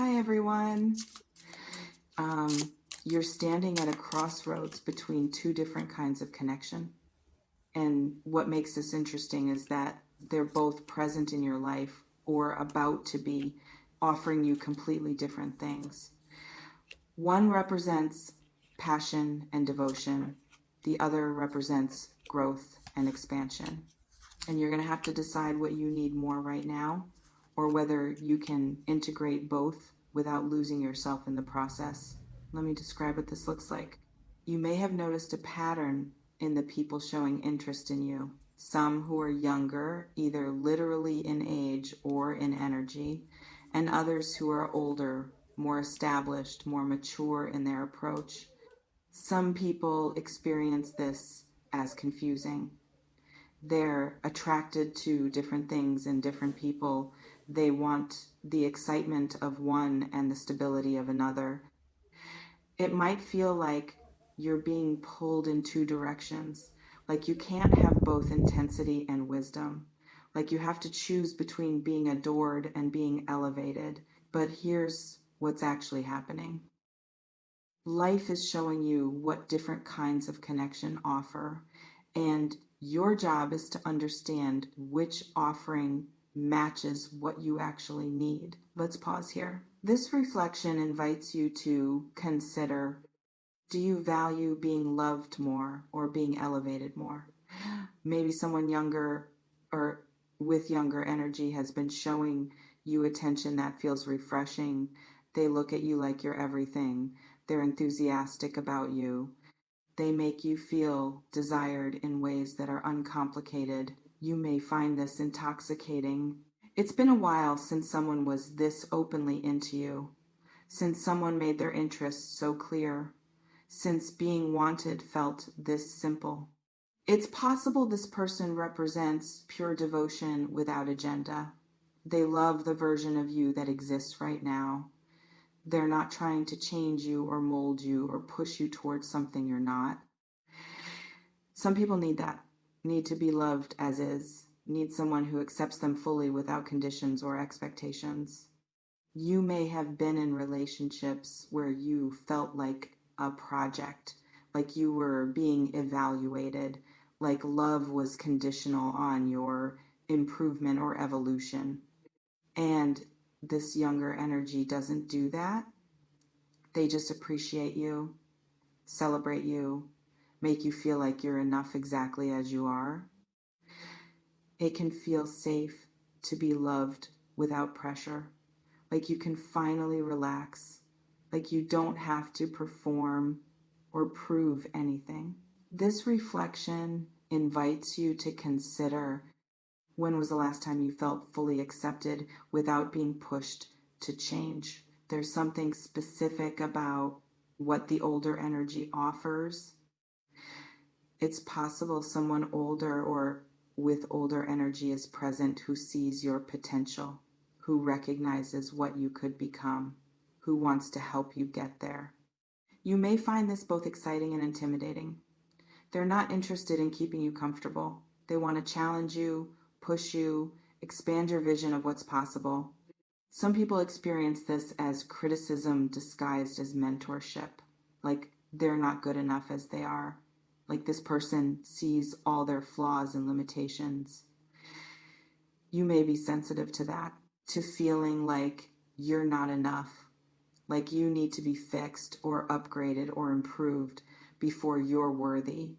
Hi, everyone. Um, you're standing at a crossroads between two different kinds of connection. And what makes this interesting is that they're both present in your life or about to be, offering you completely different things. One represents passion and devotion, the other represents growth and expansion. And you're going to have to decide what you need more right now, or whether you can integrate both without losing yourself in the process. Let me describe what this looks like. You may have noticed a pattern in the people showing interest in you. Some who are younger, either literally in age or in energy, and others who are older, more established, more mature in their approach. Some people experience this as confusing. They're attracted to different things in different people. They want the excitement of one and the stability of another. It might feel like you're being pulled in two directions, like you can't have both intensity and wisdom, like you have to choose between being adored and being elevated. But here's what's actually happening. Life is showing you what different kinds of connection offer, and your job is to understand which offering matches what you actually need. Let's pause here. This reflection invites you to consider, do you value being loved more or being elevated more? Maybe someone younger or with younger energy has been showing you attention that feels refreshing. They look at you like you're everything. They're enthusiastic about you. They make you feel desired in ways that are uncomplicated. You may find this intoxicating. It's been a while since someone was this openly into you, since someone made their interests so clear, since being wanted felt this simple. It's possible this person represents pure devotion without agenda. They love the version of you that exists right now. They're not trying to change you or mold you or push you towards something you're not. Some people need that, need to be loved as is, need someone who accepts them fully without conditions or expectations. You may have been in relationships where you felt like a project, like you were being evaluated, like love was conditional on your improvement or evolution. And this younger energy doesn't do that. They just appreciate you, celebrate you, make you feel like you're enough exactly as you are. It can feel safe to be loved without pressure, like you can finally relax, like you don't have to perform or prove anything. This reflection invites you to consider, when was the last time you felt fully accepted without being pushed to change? There's something specific about what the older energy offers. It's possible someone older or with older energy is present who sees your potential, who recognizes what you could become, who wants to help you get there. You may find this both exciting and intimidating. They're not interested in keeping you comfortable. They want to challenge you, push you, expand your vision of what's possible. Some people experience this as criticism disguised as mentorship, like they're not good enough as they are, like this person sees all their flaws and limitations. You may be sensitive to that, to feeling like you're not enough, like you need to be fixed or upgraded or improved before you're worthy.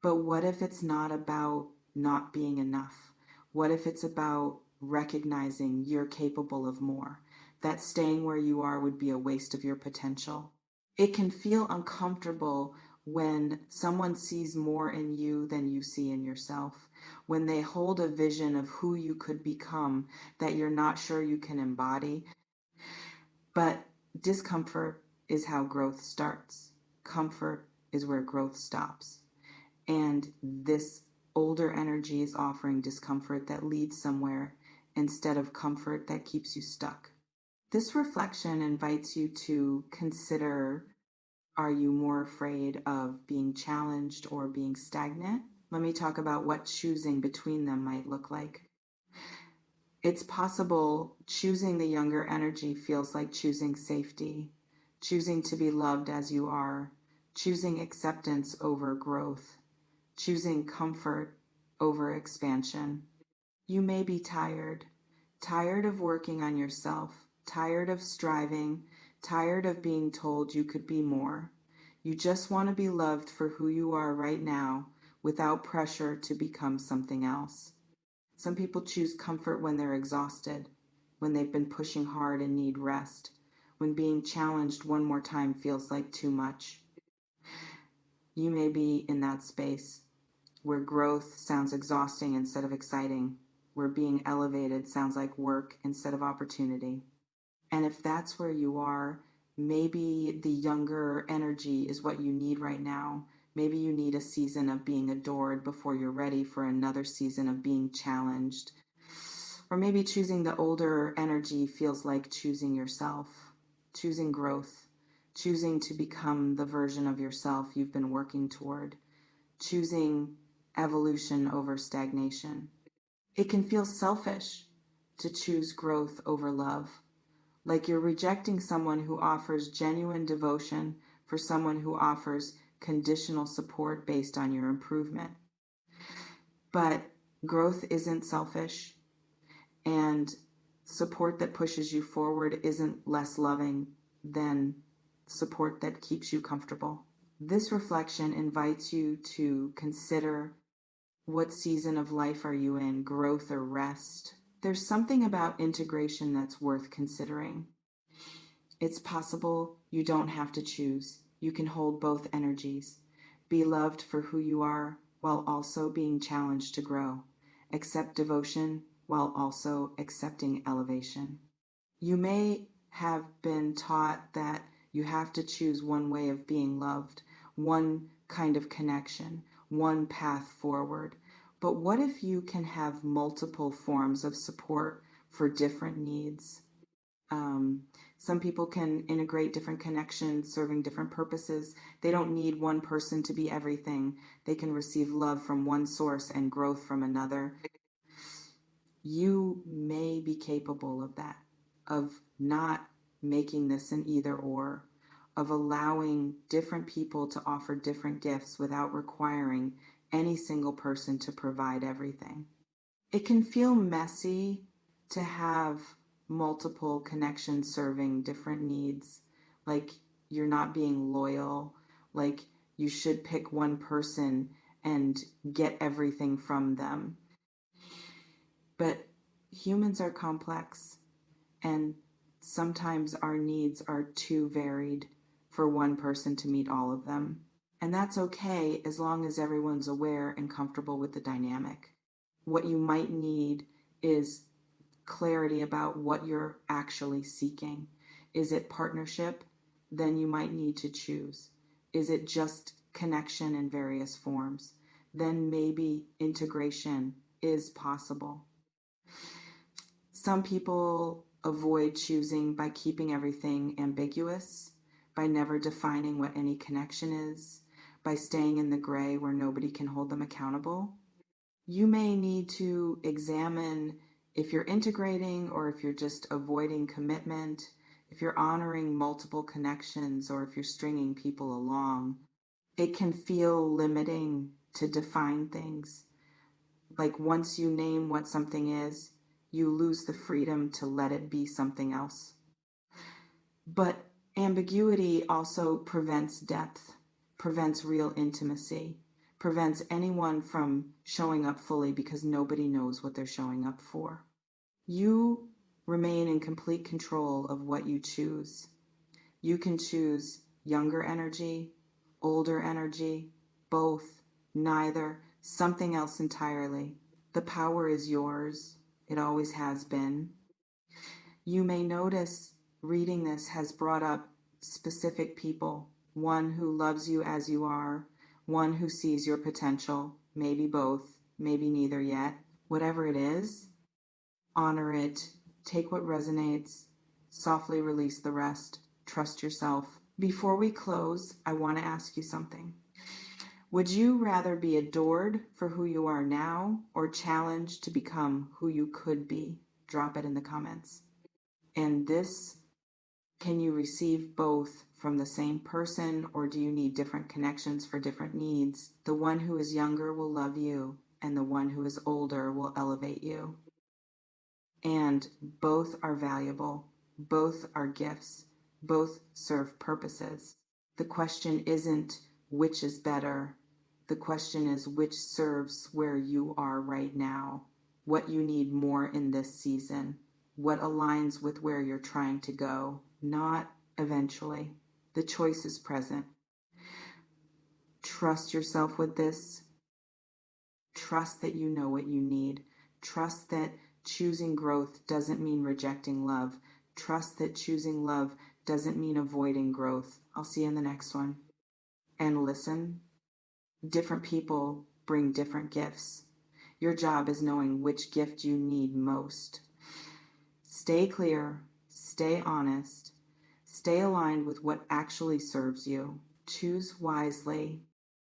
But what if it's not about not being enough? What if it's about recognizing you're capable of more? That staying where you are would be a waste of your potential. It can feel uncomfortable when someone sees more in you than you see in yourself, when they hold a vision of who you could become that you're not sure you can embody. But discomfort is how growth starts. Comfort is where growth stops. And this older energy is offering discomfort that leads somewhere instead of comfort that keeps you stuck. This reflection invites you to consider, are you more afraid of being challenged or being stagnant? Let me talk about what choosing between them might look like. It's possible choosing the younger energy feels like choosing safety, choosing to be loved as you are, choosing acceptance over growth, choosing comfort over expansion. You may be tired, tired of working on yourself, tired of striving, tired of being told you could be more. You just want to be loved for who you are right now without pressure to become something else. Some people choose comfort when they're exhausted, when they've been pushing hard and need rest, when being challenged one more time feels like too much. You may be in that space where growth sounds exhausting instead of exciting, where being elevated sounds like work instead of opportunity. And if that's where you are, maybe the younger energy is what you need right now. Maybe you need a season of being adored before you're ready for another season of being challenged. Or maybe choosing the older energy feels like choosing yourself, choosing growth, choosing to become the version of yourself you've been working toward, choosing evolution over stagnation. It can feel selfish to choose growth over love, like you're rejecting someone who offers genuine devotion for someone who offers conditional support based on your improvement. But growth isn't selfish, and support that pushes you forward isn't less loving than support that keeps you comfortable. This reflection invites you to consider, what season of life are you in, growth or rest? There's something about integration that's worth considering. It's possible you don't have to choose. You can hold both energies. Be loved for who you are while also being challenged to grow. Accept devotion while also accepting elevation. You may have been taught that you have to choose one way of being loved, one kind of connection, one path forward. But what if you can have multiple forms of support for different needs? Some people can integrate different connections, serving different purposes. They don't need one person to be everything. They can receive love from one source and growth from another. You may be capable of that, of not making this an either or, of allowing different people to offer different gifts without requiring any single person to provide everything. It can feel messy to have multiple connections serving different needs, like you're not being loyal, like you should pick one person and get everything from them. But humans are complex, and sometimes our needs are too varied for one person to meet all of them. And that's okay as long as everyone's aware and comfortable with the dynamic. What you might need is clarity about what you're actually seeking. Is it partnership? Then you might need to choose. Is it just connection in various forms? Then maybe integration is possible. Some people avoid choosing by keeping everything ambiguous, by never defining what any connection is, by staying in the gray where nobody can hold them accountable. You may need to examine if you're integrating or if you're just avoiding commitment, if you're honoring multiple connections or if you're stringing people along. It can feel limiting to define things. Like once you name what something is, you lose the freedom to let it be something else. But ambiguity also prevents depth, prevents real intimacy, prevents anyone from showing up fully because nobody knows what they're showing up for. You remain in complete control of what you choose. You can choose younger energy, older energy, both, neither, something else entirely. The power is yours. It always has been. You may notice reading this has brought up specific people, one who loves you as you are, one who sees your potential, maybe both, maybe neither yet. Whatever it is, honor it, take what resonates, softly release the rest, trust yourself. Before we close, I want to ask you something. Would you rather be adored for who you are now or challenged to become who you could be? drop it in the comments. And this, can you receive both from the same person, or do you need different connections for different needs? The one who is younger will love you, and the one who is older will elevate you. And both are valuable, both are gifts, both serve purposes. The question isn't which is better. The question is which serves where you are right now, what you need more in this season, what aligns with where you're trying to go, not eventually. The choice is present. Trust yourself with this. Trust that you know what you need. Trust that choosing growth doesn't mean rejecting love. Trust that choosing love doesn't mean avoiding growth. I'll see you in the next one. And listen, different people bring different gifts. Your job is knowing which gift you need most. Stay clear, stay honest, stay aligned with what actually serves you. Choose wisely.